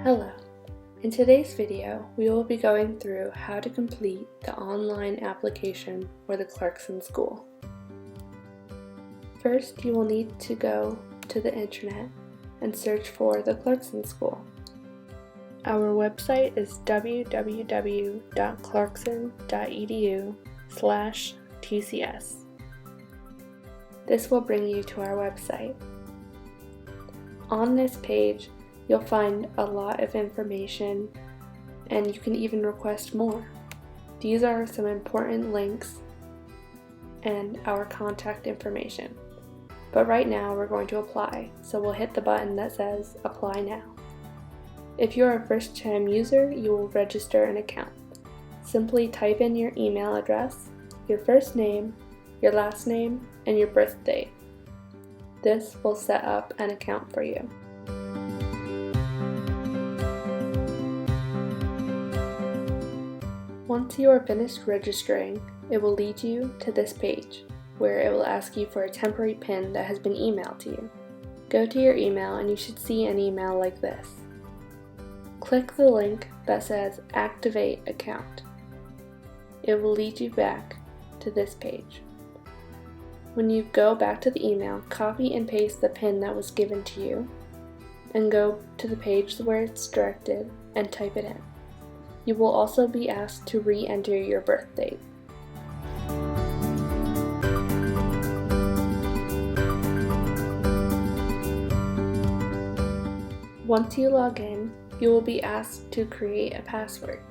Hello. In today's video, we will be going through how to complete the online application for the Clarkson School. First, you will need to go to the internet and search for the Clarkson School. Our website is www.clarkson.edu/TCS. This will bring you to our website. On this page, you'll find a lot of information, and you can even request more. These are some important links and our contact information. But right now we're going to apply, so we'll hit the button that says Apply Now. If you're a first-time user, you will register an account. Simply type in your email address, your first name, your last name, and your birth date. This will set up an account for you. Once you are finished registering, it will lead you to this page, where it will ask you for a temporary PIN that has been emailed to you. Go to your email and you should see an email like this. Click the link that says Activate Account. It will lead you back to this page. When you go back to the email, copy and paste the PIN that was given to you, and go to the page where it's directed and type it in. You will also be asked to re-enter your birth date. Once you log in, you will be asked to create a password.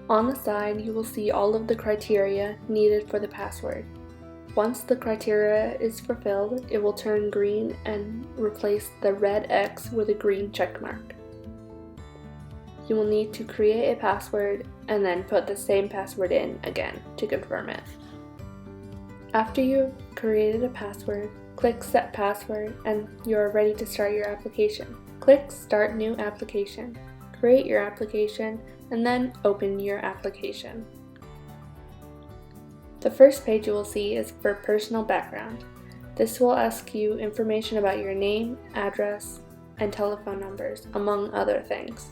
On the side, you will see all of the criteria needed for the password. Once the criteria is fulfilled, it will turn green and replace the red X with a green check mark. You will need to create a password and then put the same password in again to confirm it. After you've created a password, click Set Password and you are ready to start your application. Click Start New Application, create your application, and then open your application. The first page you will see is for personal background. This will ask you information about your name, address, and telephone numbers, among other things.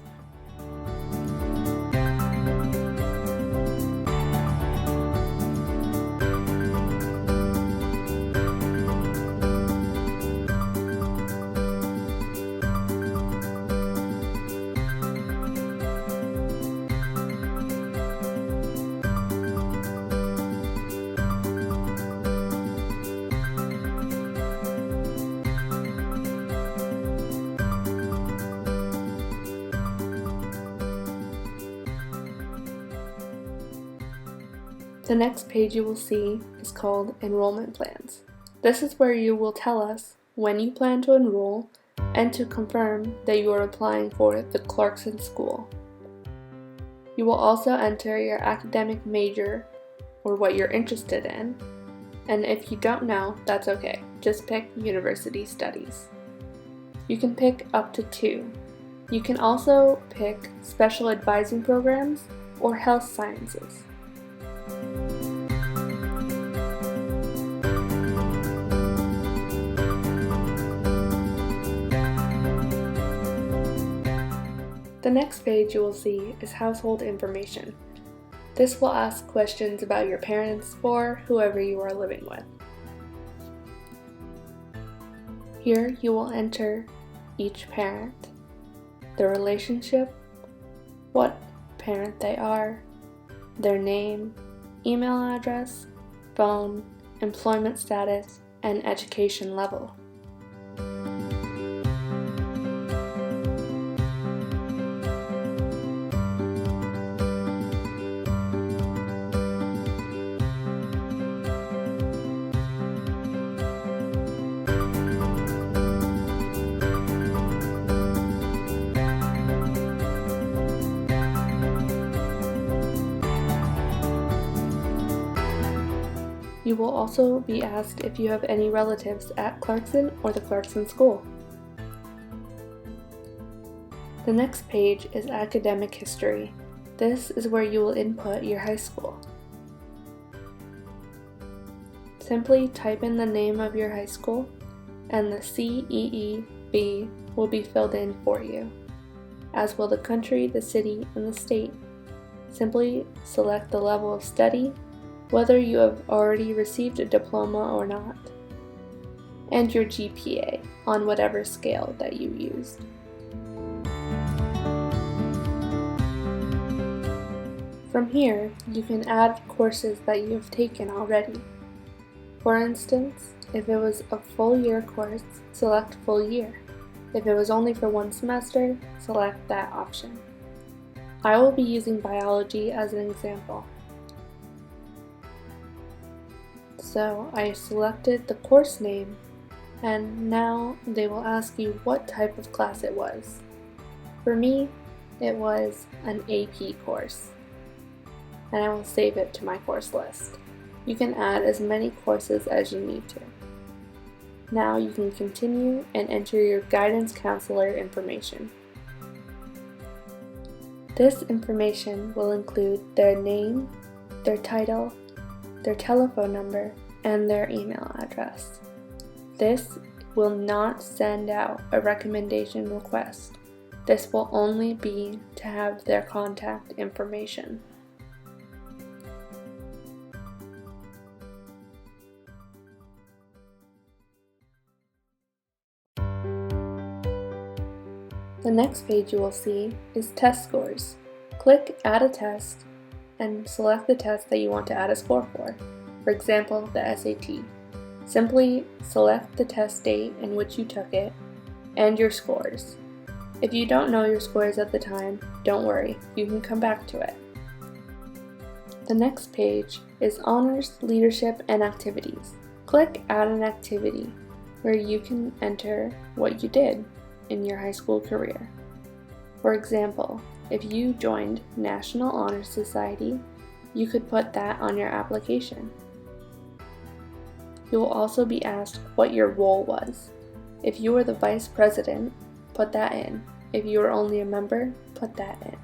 The next page you will see is called Enrollment Plans. This is where you will tell us when you plan to enroll and to confirm that you are applying for the Clarkson School. You will also enter your academic major or what you're interested in, and if you don't know, that's okay. Just pick University Studies. You can pick up to 2. You can also pick Special Advising Programs or Health Sciences. The next page you will see is Household Information. This will ask questions about your parents or whoever you are living with. Here you will enter each parent, their relationship, what parent they are, their name, email address, phone, employment status, and education level. You will also be asked if you have any relatives at Clarkson or the Clarkson School. The next page is Academic History. This is where you will input your high school. Simply type in the name of your high school and the CEEB will be filled in for you. as will the country, the city, and the state. Simply select the level of study, whether you have already received a diploma or not, and your GPA on whatever scale that you used. From here, you can add courses that you have taken already. For instance, if it was a full year course, select full year. If it was only for one semester, select that option. I will be using biology as an example. So I selected the course name, and now they will ask you what type of class it was. For me, it was an AP course, and I will save it to my course list. You can add as many courses as you need to. Now you can continue and enter your guidance counselor information. This information will include their name, their title, their telephone number, and their email address. This will not send out a recommendation request. This will only be to have their contact information. The next page you will see is test scores. Click Add a Test and select the test that you want to add a score for. For example, the SAT. Simply select the test date in which you took it and your scores. If you don't know your scores at the time, don't worry, you can come back to it. The next page is Honors, Leadership, and Activities. Click Add an Activity, where you can enter what you did in your high school career. For example, if you joined National Honor Society, you could put that on your application. You will also be asked what your role was. If you were the vice president, put that in. If you were only a member, put that in.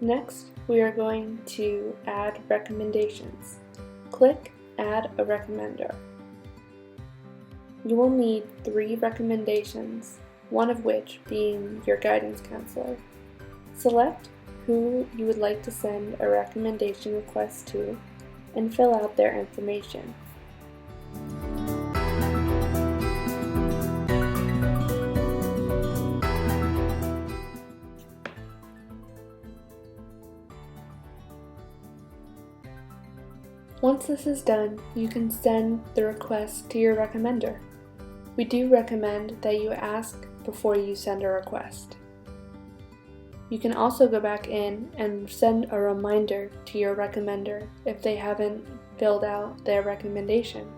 Next, we are going to add recommendations. Click Add a Recommender. You will need 3 recommendations, one of which being your guidance counselor. Select who you would like to send a recommendation request to and fill out their information. Once this is done, you can send the request to your recommender. We do recommend that you ask before you send a request. You can also go back in and send a reminder to your recommender if they haven't filled out their recommendation.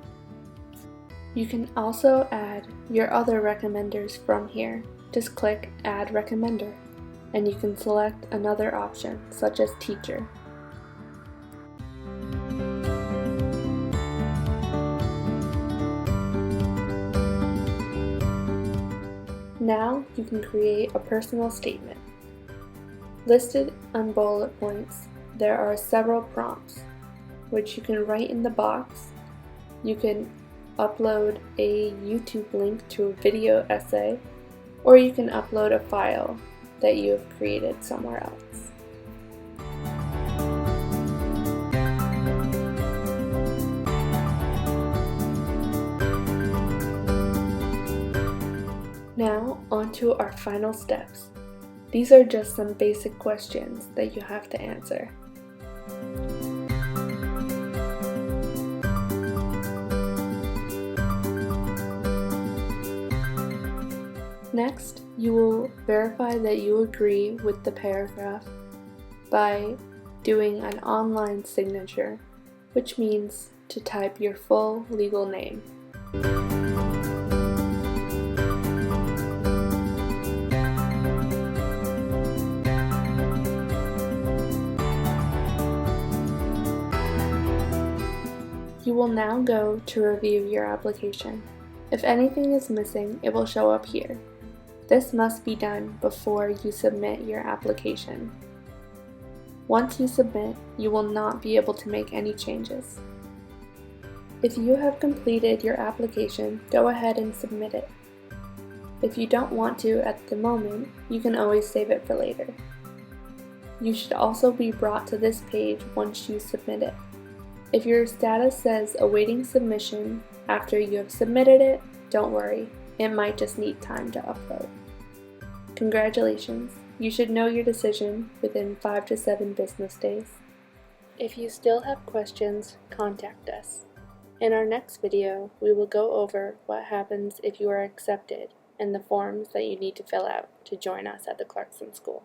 You can also add your other recommenders from here. Just click Add Recommender, and you can select another option, such as Teacher. Now you can create a personal statement. Listed on bullet points, there are several prompts, which you can write in the box. You can upload a YouTube link to a video essay, or you can upload a file that you have created somewhere else. Now, on to our final steps. These are just some basic questions that you have to answer. Next, you will verify that you agree with the paragraph by doing an online signature, which means to type your full legal name. You will now go to review your application. If anything is missing, it will show up here. This must be done before you submit your application. Once you submit, you will not be able to make any changes. If you have completed your application, go ahead and submit it. If you don't want to at the moment, you can always save it for later. You should also be brought to this page once you submit it. If your status says awaiting submission after you have submitted it, don't worry, it might just need time to upload. Congratulations, you should know your decision within 5 to 7 business days. If you still have questions, contact us. In our next video, we will go over what happens if you are accepted and the forms that you need to fill out to join us at the Clarkson School.